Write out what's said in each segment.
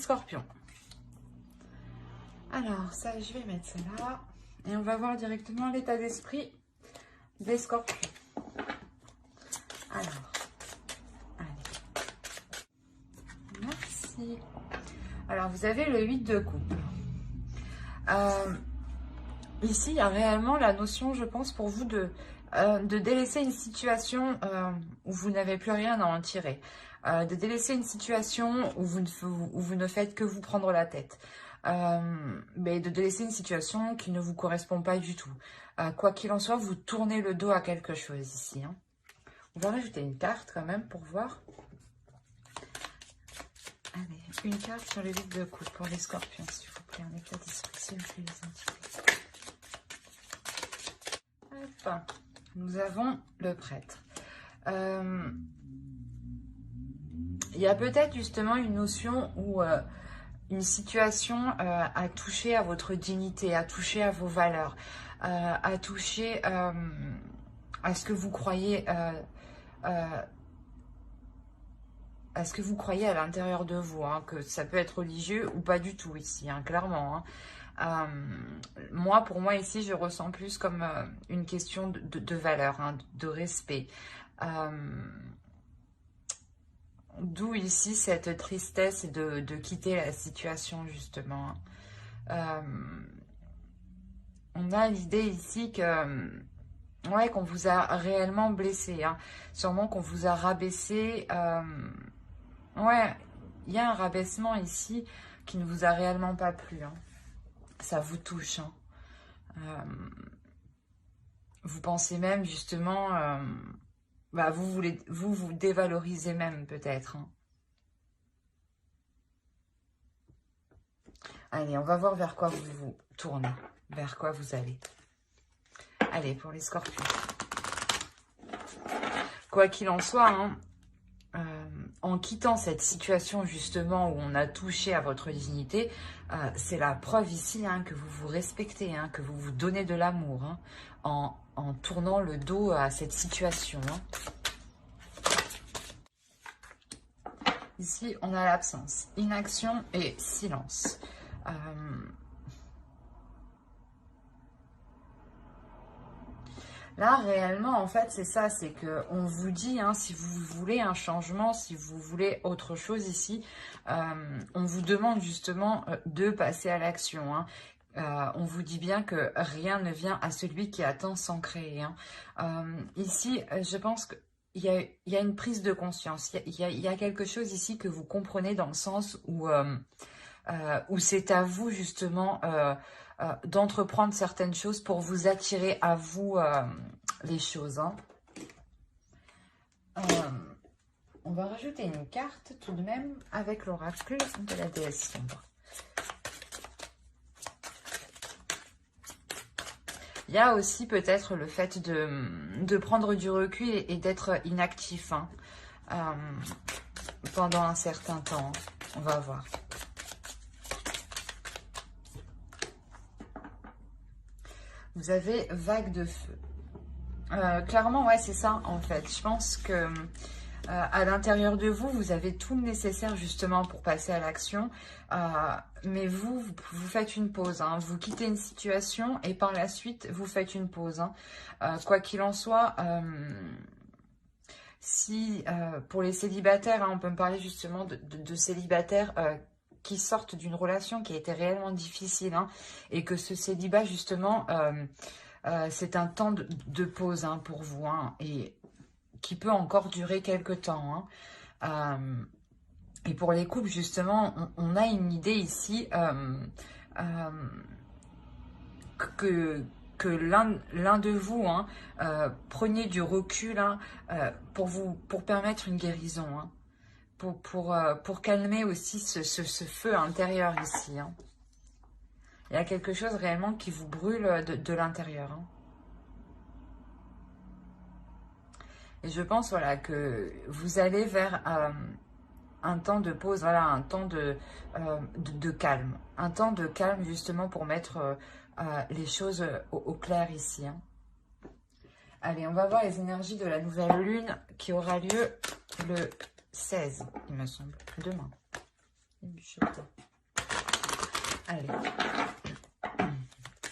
scorpions. Alors, ça, je vais mettre ça là. Et on va voir directement l'état d'esprit des scorpions. Alors, allez. Merci. Alors, vous avez le 8 de coupe. Ici, il y a réellement la notion, je pense, pour vous de délaisser une situation où vous n'avez plus rien à en tirer. De délaisser une situation où vous ne faites que vous prendre la tête. Mais de délaisser une situation qui ne vous correspond pas du tout. Quoi qu'il en soit, vous tournez le dos à quelque chose ici. Hein. On va rajouter une carte quand même pour voir. Allez, une carte sur le 8 de coupe pour les scorpions, s'il vous plaît. Un éclat d'esprit, s'il vous plaît, les entités. Hop. Nous avons le prêtre. Il y a peut-être justement une notion où une situation a touché à votre dignité, a touché à vos valeurs, a touché à ce que vous croyez, à ce que vous croyez à l'intérieur de vous, hein, que ça peut être religieux ou pas du tout ici, hein, clairement. Hein. Pour moi ici, je ressens plus comme une question de valeur, hein, de respect. D'où ici cette tristesse de quitter la situation justement. On a l'idée ici que ouais, qu'on vous a réellement blessé, hein. Sûrement qu'on vous a rabaissé. Ouais, il y a un rabaissement ici qui ne vous a réellement pas plu. Hein. Ça vous touche. Hein. Vous pensez même justement, vous dévalorisez même peut-être. Hein. Allez, on va voir vers quoi vous vous tournez, vers quoi vous allez. Allez, pour les scorpions. Quoi qu'il en soit, hein, en quittant cette situation justement où on a touché à votre dignité, c'est la preuve ici hein, que vous vous respectez, hein, que vous vous donnez de l'amour, hein, en tournant le dos à cette situation. Hein. Ici, on a l'absence, inaction et silence. Là, réellement, en fait, c'est ça, c'est qu'on vous dit, hein, si vous voulez un changement, si vous voulez autre chose ici, on vous demande justement de passer à l'action. Hein. On vous dit bien que rien ne vient à celui qui attend sans créer. Hein. Ici, je pense qu'il y a une prise de conscience. Il y a quelque chose ici que vous comprenez dans le sens où c'est à vous justement d'entreprendre certaines choses pour vous attirer à vous les choses. Hein. On va rajouter une carte tout de même avec l'oracle de la déesse sombre. Il y a aussi peut-être le fait de prendre du recul et d'être inactif hein, pendant un certain temps. On va voir. Vous avez vague de feu. Clairement, ouais, c'est ça en fait. Je pense que à l'intérieur de vous, vous avez tout le nécessaire justement pour passer à l'action. Mais vous faites une pause. Hein. Vous quittez une situation et par la suite, vous faites une pause. Hein. Quoi qu'il en soit, si pour les célibataires, hein, on peut me parler justement de célibataires qui sortent d'une relation qui a été réellement difficile hein, et que ce célibat justement c'est un temps de pause hein, pour vous hein, et qui peut encore durer quelques temps hein. Et pour les couples justement on a une idée ici que l'un de vous hein, preniez du recul hein, pour permettre une guérison hein. Pour calmer aussi ce feu intérieur ici. Hein. Il y a quelque chose réellement qui vous brûle de l'intérieur. Hein. Et je pense voilà, que vous allez vers un temps de pause, voilà, un temps de calme. Un temps de calme justement pour mettre les choses au clair ici. Hein. Allez, on va voir les énergies de la nouvelle lune qui aura lieu le 16, il me semble, demain. Allez.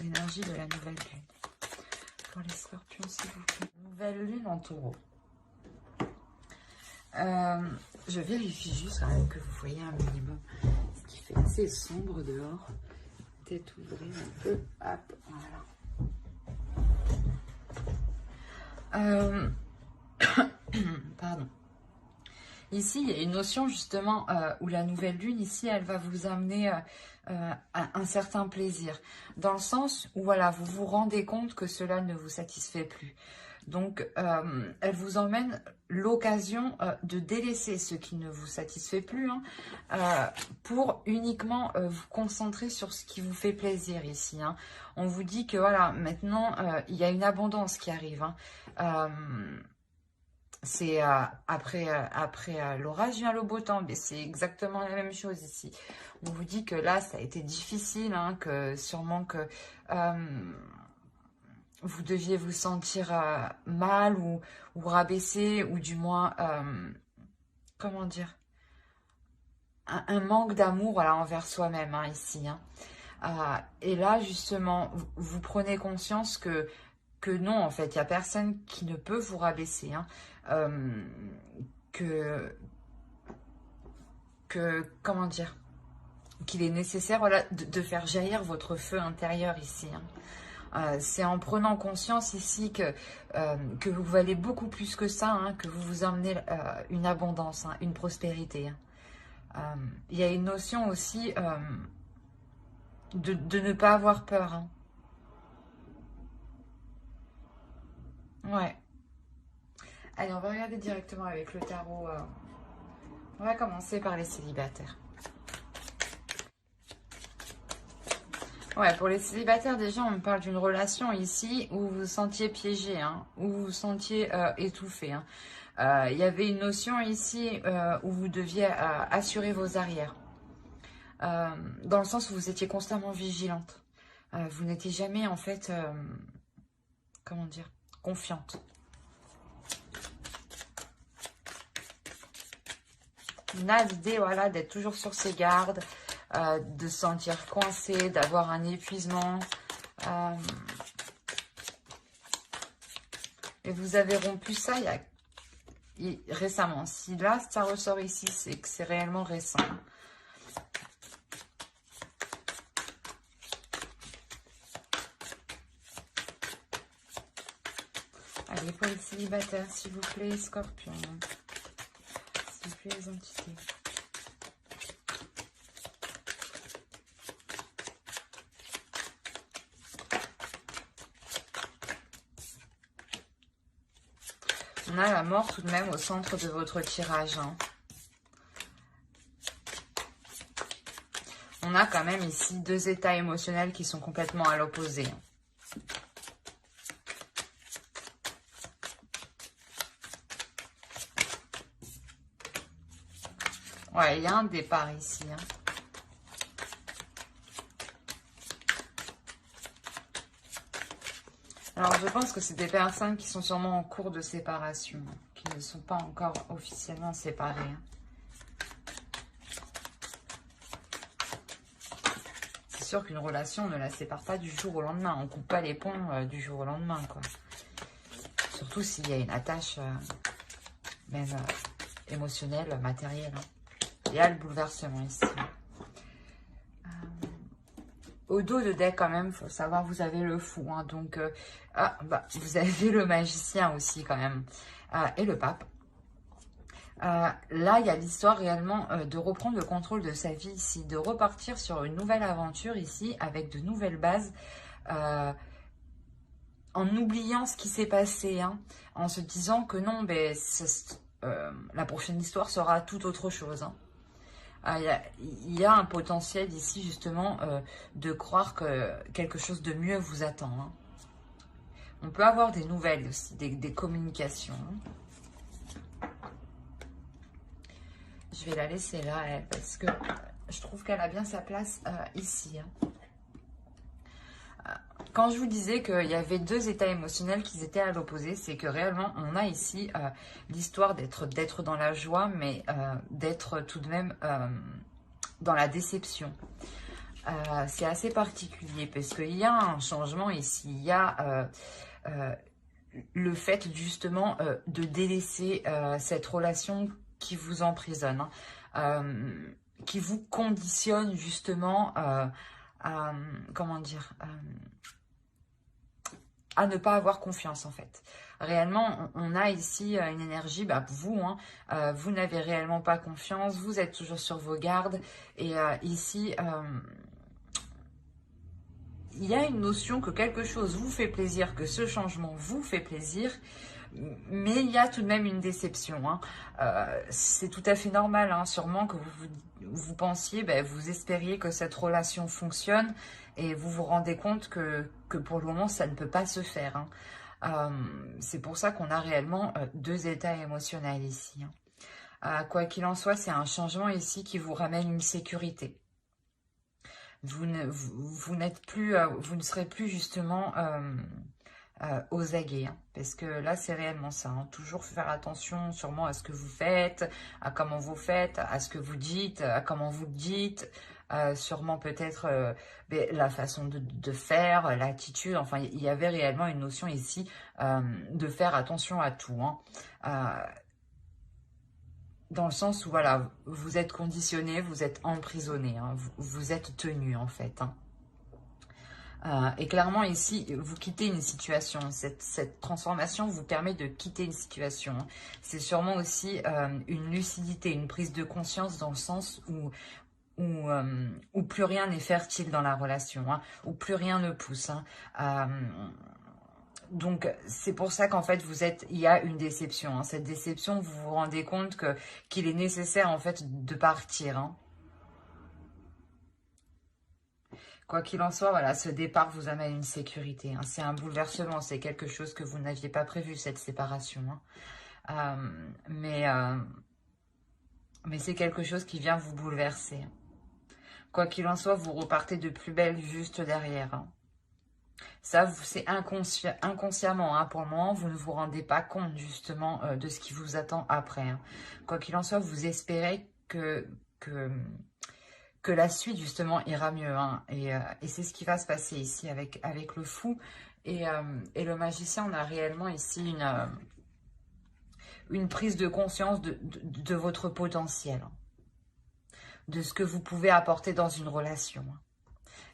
L'énergie de la nouvelle lune. Pour les scorpions, s'il vous plaît. Nouvelle lune en taureau. Je vérifie juste quand même que vous voyez un minimum. Ce qui fait assez sombre dehors. Peut-être ouvrir un peu. Hop, voilà. Pardon. Ici, il y a une notion justement où la nouvelle lune, ici, elle va vous amener à un certain plaisir. Dans le sens où, voilà, vous vous rendez compte que cela ne vous satisfait plus. Donc, elle vous emmène l'occasion de délaisser ce qui ne vous satisfait plus hein, pour uniquement vous concentrer sur ce qui vous fait plaisir ici. Hein. On vous dit que, voilà, maintenant, il y a une abondance qui arrive. Hein. C'est après l'orage vient le beau temps, mais c'est exactement la même chose ici. On vous dit que là, ça a été difficile, hein, que sûrement que vous deviez vous sentir mal ou rabaissé, ou du moins, comment dire, un manque d'amour voilà, envers soi-même hein, ici. Hein. Et là, justement, vous prenez conscience que non, en fait, il n'y a personne qui ne peut vous rabaisser. Hein. Comment dire, qu'il est nécessaire voilà, de faire jaillir votre feu intérieur ici. Hein. C'est en prenant conscience ici que vous valez beaucoup plus que ça, hein, que vous vous emmenez une abondance, hein, une prospérité. Hein. Il y a une notion aussi de ne pas avoir peur. Hein. Ouais. Allez, on va regarder directement avec le tarot. On va commencer par les célibataires. Ouais, pour les célibataires, déjà, on me parle d'une relation ici où vous vous sentiez piégé, hein, où vous vous sentiez étouffé. Hein. Il y avait une notion ici où vous deviez assurer vos arrières. Dans le sens où vous étiez constamment vigilante. Vous n'étiez jamais, en fait, comment dire, confiante. On a l'idée voilà, d'être toujours sur ses gardes, de se sentir coincé, d'avoir un épuisement. Et vous avez rompu ça récemment. Si là, ça ressort ici, c'est que c'est réellement récent. Allez, pour les célibataires, s'il vous plaît, Scorpion. S'il vous plaît, les entités. On a la mort tout de même au centre de votre tirage. Hein. On a quand même ici deux états émotionnels qui sont complètement à l'opposé. Ouais, il y a un départ ici. Hein. Alors, je pense que c'est des personnes qui sont sûrement en cours de séparation, qui ne sont pas encore officiellement séparées. Hein. C'est sûr qu'une relation, on ne la sépare pas du jour au lendemain. On ne coupe pas les ponts du jour au lendemain, quoi. Surtout s'il y a une attache, même émotionnelle, matérielle. Hein. Il y a le bouleversement ici. Au dos de deck, quand même, il faut savoir, vous avez le fou. Hein, donc, vous avez le magicien aussi, quand même. Et le pape. Là, il y a l'histoire réellement de reprendre le contrôle de sa vie ici. De repartir sur une nouvelle aventure ici, avec de nouvelles bases. En oubliant ce qui s'est passé. Hein, en se disant que non, ben, la prochaine histoire sera tout autre chose. Hein. Il y a un potentiel ici justement de croire que quelque chose de mieux vous attend. Hein. On peut avoir des nouvelles aussi, des communications. Je vais la laisser là, elle, parce que je trouve qu'elle a bien sa place ici. Hein. Quand je vous disais qu'il y avait deux états émotionnels qui étaient à l'opposé, c'est que réellement, on a ici l'histoire d'être dans la joie, mais d'être tout de même dans la déception. C'est assez particulier parce qu'il y a un changement ici. Il y a le fait justement de délaisser cette relation qui vous emprisonne, qui vous conditionne justement à, comment dire, à ne pas avoir confiance en fait. Réellement, on a ici une énergie, vous, vous n'avez réellement pas confiance, vous êtes toujours sur vos gardes. Et ici, il y a une notion que quelque chose vous fait plaisir, que ce changement vous fait plaisir, mais il y a tout de même une déception. C'est tout à fait normal, sûrement que vous pensiez, vous espériez que cette relation fonctionne et vous vous rendez compte que pour le moment, ça ne peut pas se faire. C'est pour ça qu'on a réellement deux états émotionnels ici. Quoi qu'il en soit, c'est un changement ici qui vous ramène une sécurité. Vous n'êtes plus, vous ne serez plus justement aux aguets, parce que là c'est réellement ça, toujours faire attention sûrement à ce que vous faites, à comment vous faites, à ce que vous dites, à comment vous le dites, sûrement peut-être la façon de faire, l'attitude, enfin il y avait réellement une notion ici de faire attention à tout, dans le sens où voilà, vous êtes conditionné, vous êtes emprisonné, vous êtes tenu en fait. Et clairement ici, vous quittez une situation. Cette transformation vous permet de quitter une situation. C'est sûrement aussi une lucidité, une prise de conscience dans le sens où plus rien n'est fertile dans la relation, où plus rien ne pousse. Donc, c'est pour ça qu'en fait, il y a une déception. Cette déception, vous vous rendez compte qu'il est nécessaire en fait de partir. Quoi qu'il en soit, voilà, ce départ vous amène une sécurité. C'est un bouleversement, c'est quelque chose que vous n'aviez pas prévu, cette séparation. Mais c'est quelque chose qui vient vous bouleverser. Quoi qu'il en soit, vous repartez de plus belle juste derrière. Ça, c'est inconsciemment. Pour le moment, vous ne vous rendez pas compte justement de ce qui vous attend après. Quoi qu'il en soit, vous espérez que la suite justement ira mieux. Et c'est ce qui va se passer ici avec le fou et le magicien. On a réellement ici une prise de conscience de votre potentiel, de ce que vous pouvez apporter dans une relation.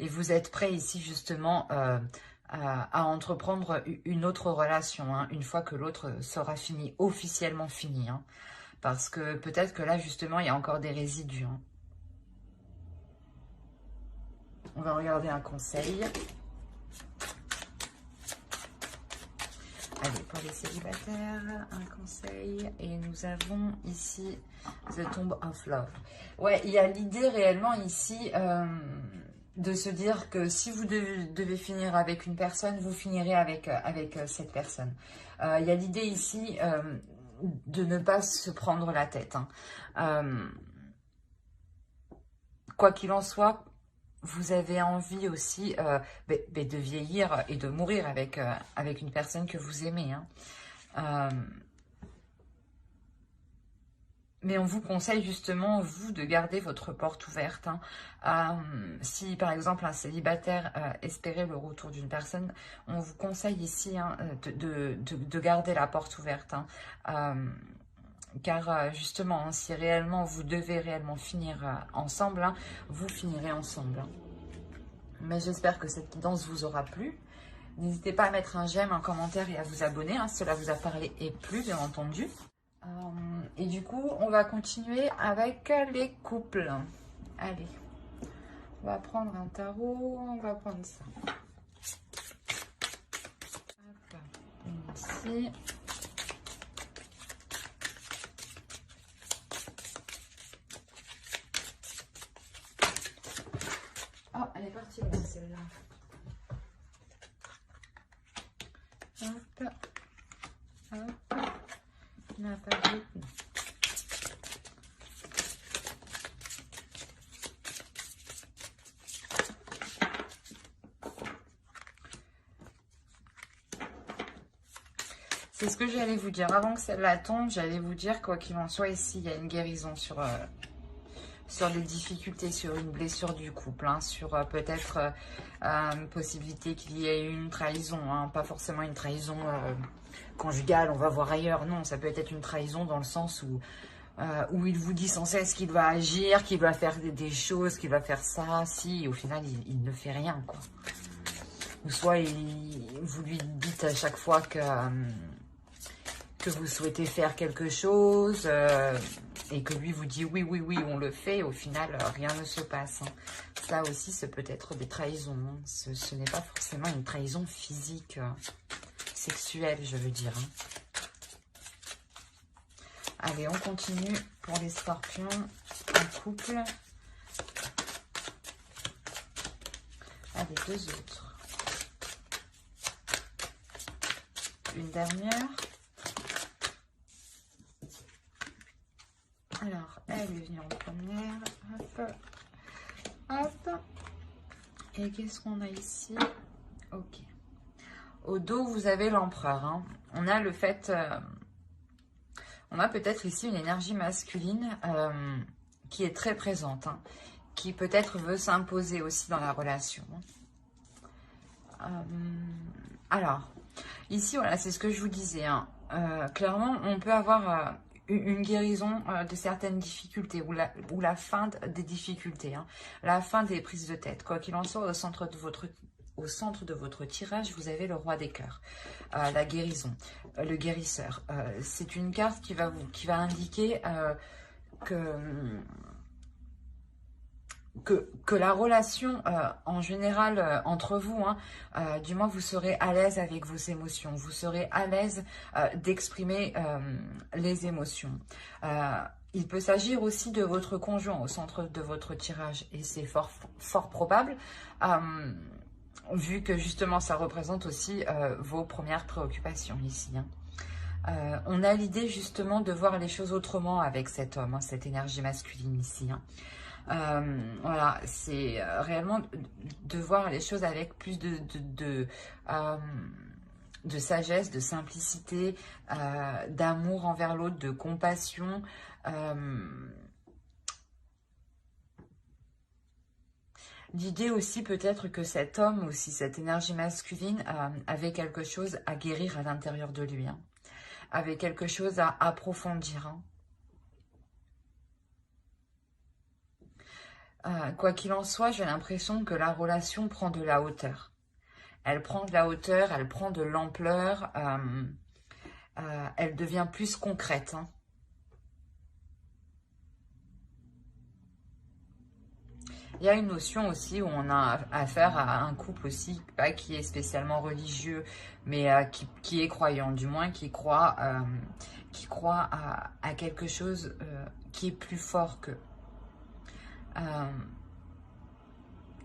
Et vous êtes prêt ici justement à entreprendre une autre relation, une fois que l'autre sera fini, officiellement fini. Parce que peut-être que là justement il y a encore des résidus. On va regarder un conseil. Allez, pour les célibataires, un conseil. Et nous avons ici The Tomb of Love. Ouais, il y a l'idée réellement ici de se dire que si vous devez finir avec une personne, vous finirez avec cette personne. Il y a l'idée ici de ne pas se prendre la tête. Quoi qu'il en soit, vous avez envie aussi de vieillir et de mourir avec une personne que vous aimez. Mais on vous conseille justement, vous, de garder votre porte ouverte. Si, par exemple, un célibataire espérait le retour d'une personne, on vous conseille ici de garder la porte ouverte. Car justement, si réellement vous devez réellement finir ensemble, vous finirez ensemble. Mais j'espère que cette guidance vous aura plu. N'hésitez pas à mettre un j'aime, un commentaire et à vous abonner. Cela vous a parlé et plu, bien entendu. Et du coup, on va continuer avec les couples. Allez, on va prendre un tarot. On va prendre ça. Hop, une ici. Oh, elle est partie là, celle-là. Hop. Hop. Il n'y en a pas beaucoup. C'est ce que j'allais vous dire. Avant que celle-là tombe, j'allais vous dire, quoi qu'il en soit, ici, il y a une guérison sur sur des difficultés, sur une blessure du couple, hein, sur peut-être possibilité qu'il y ait une trahison, hein, pas forcément une trahison conjugale, on va voir ailleurs, non, ça peut être une trahison dans le sens où il vous dit sans cesse qu'il va agir, qu'il va faire des choses, qu'il va faire ça, si, au final, il ne fait rien, quoi. Ou soit vous lui dites à chaque fois que vous souhaitez faire quelque chose et que lui vous dit oui, oui, oui, on le fait, au final, rien ne se passe. Hein. Ça aussi, ce peut être des trahisons. Hein. Ce n'est pas forcément une trahison physique, sexuelle, je veux dire. Hein. Allez, on continue pour les scorpions en couple. Allez, 2 autres. Une dernière. Alors, elle est venue en première. Hop. Hop. Et qu'est-ce qu'on a ici? Ok. Au dos, vous avez l'empereur. Hein. On a le fait... on a peut-être ici une énergie masculine qui est très présente. Hein, qui peut-être veut s'imposer aussi dans la relation. Alors... Ici, voilà, c'est ce que je vous disais. Hein. Clairement, on peut avoir une guérison de certaines difficultés ou la fin des difficultés, hein. La fin des prises de tête. Quoi qu'il en soit, au centre de votre tirage, vous avez le roi des cœurs, la guérison, le guérisseur. C'est une carte qui va indiquer que la relation en général entre vous, hein, du moins vous serez à l'aise avec vos émotions, vous serez à l'aise d'exprimer les émotions. Il peut s'agir aussi de votre conjoint au centre de votre tirage et c'est fort probable vu que justement ça représente aussi vos premières préoccupations ici. Hein. On a l'idée justement de voir les choses autrement avec cet homme, hein, cette énergie masculine ici. Hein. Voilà, c'est réellement de voir les choses avec plus de sagesse, de simplicité, d'amour envers l'autre, de compassion. L'idée aussi peut-être que cet homme, aussi cette énergie masculine, avait quelque chose à guérir à l'intérieur de lui, hein, avait quelque chose à approfondir. Hein. Quoi qu'il en soit, j'ai l'impression que la relation prend de la hauteur. Elle prend de la hauteur, elle prend de l'ampleur, elle devient plus concrète. Hein. Il y a une notion aussi où on a affaire à un couple aussi, pas qui est spécialement religieux, mais qui est croyant, du moins qui croit à quelque chose qui est plus fort qu'eux.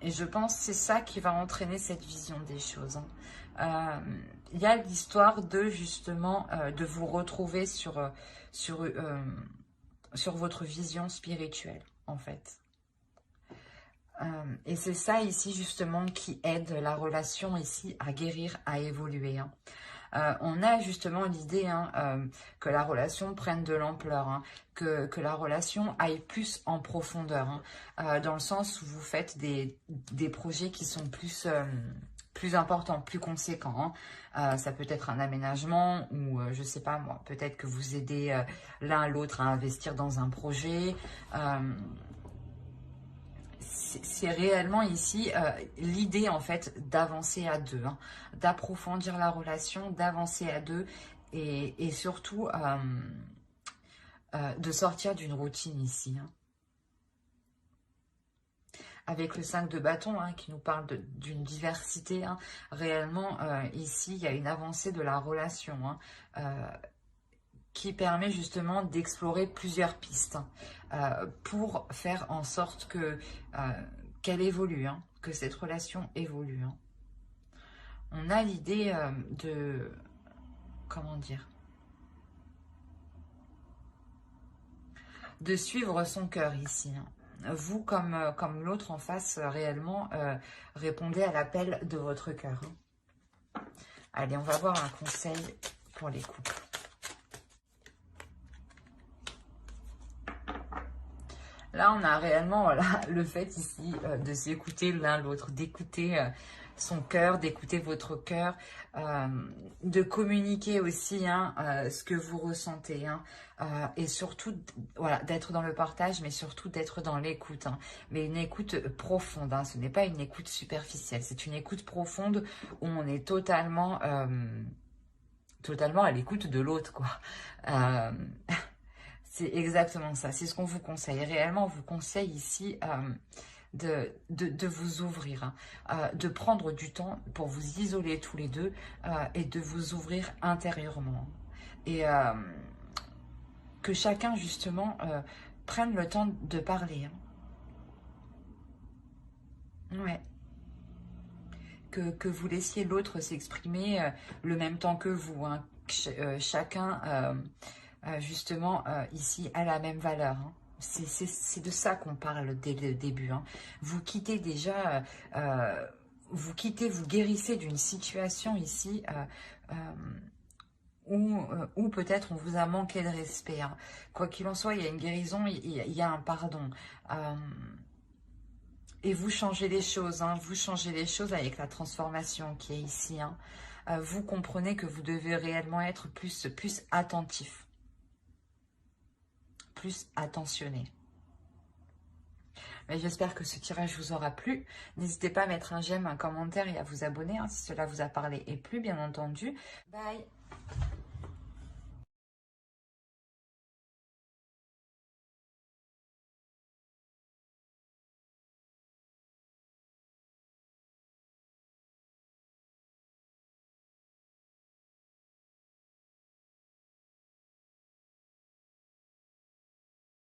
Et je pense que c'est ça qui va entraîner cette vision des choses. Hein. Il y a l'histoire de justement de vous retrouver sur votre vision spirituelle en fait. Et c'est ça ici justement qui aide la relation ici à guérir, à évoluer. Hein. On a justement l'idée hein, que la relation prenne de l'ampleur, hein, que la relation aille plus en profondeur, hein, dans le sens où vous faites des projets qui sont plus importants, plus conséquents. Hein. Ça peut être un aménagement ou, je sais pas moi, peut-être que vous aidez l'un l'autre à investir dans un projet. C'est réellement ici l'idée en fait d'avancer à deux, hein, d'approfondir la relation, d'avancer à deux et surtout de sortir d'une routine ici. Hein. Avec le 5 de bâton hein, qui nous parle d'une diversité, hein, réellement ici il y a une avancée de la relation. Hein, qui permet justement d'explorer plusieurs pistes pour faire en sorte que qu'elle évolue, hein, que cette relation évolue. Hein. On a l'idée de... Comment dire? De suivre son cœur ici. Hein. Vous, comme l'autre en face, réellement, répondez à l'appel de votre cœur. Hein. Allez, on va voir un conseil pour les couples. Là, on a réellement voilà, le fait ici de s'écouter l'un l'autre, d'écouter son cœur, d'écouter votre cœur, de communiquer aussi hein, ce que vous ressentez. Hein, et surtout, voilà, d'être dans le partage, mais surtout d'être dans l'écoute. Hein, mais une écoute profonde, hein, ce n'est pas une écoute superficielle, c'est une écoute profonde où on est totalement, totalement à l'écoute de l'autre, quoi. Euh, C'est exactement ça, c'est ce qu'on vous conseille. Réellement, on vous conseille ici de vous ouvrir, hein, de prendre du temps pour vous isoler tous les deux et de vous ouvrir intérieurement. Et que chacun, justement, prenne le temps de parler. Hein. Ouais. Que vous laissiez l'autre s'exprimer le même temps que vous. Hein. Chacun... justement, ici, a la même valeur. Hein. C'est de ça qu'on parle dès le début. Hein. Vous quittez déjà, vous guérissez d'une situation ici où peut-être on vous a manqué de respect. Hein. Quoi qu'il en soit, il y a une guérison, il y a un pardon. Euh, et vous changez les choses, hein. Vous changez les choses avec la transformation qui est ici. Hein. Vous comprenez que vous devez réellement être plus attentif, plus attentionné. Mais j'espère que ce tirage vous aura plu. N'hésitez pas à mettre un j'aime, un commentaire et à vous abonner hein, si cela vous a parlé et plu, bien entendu. Bye!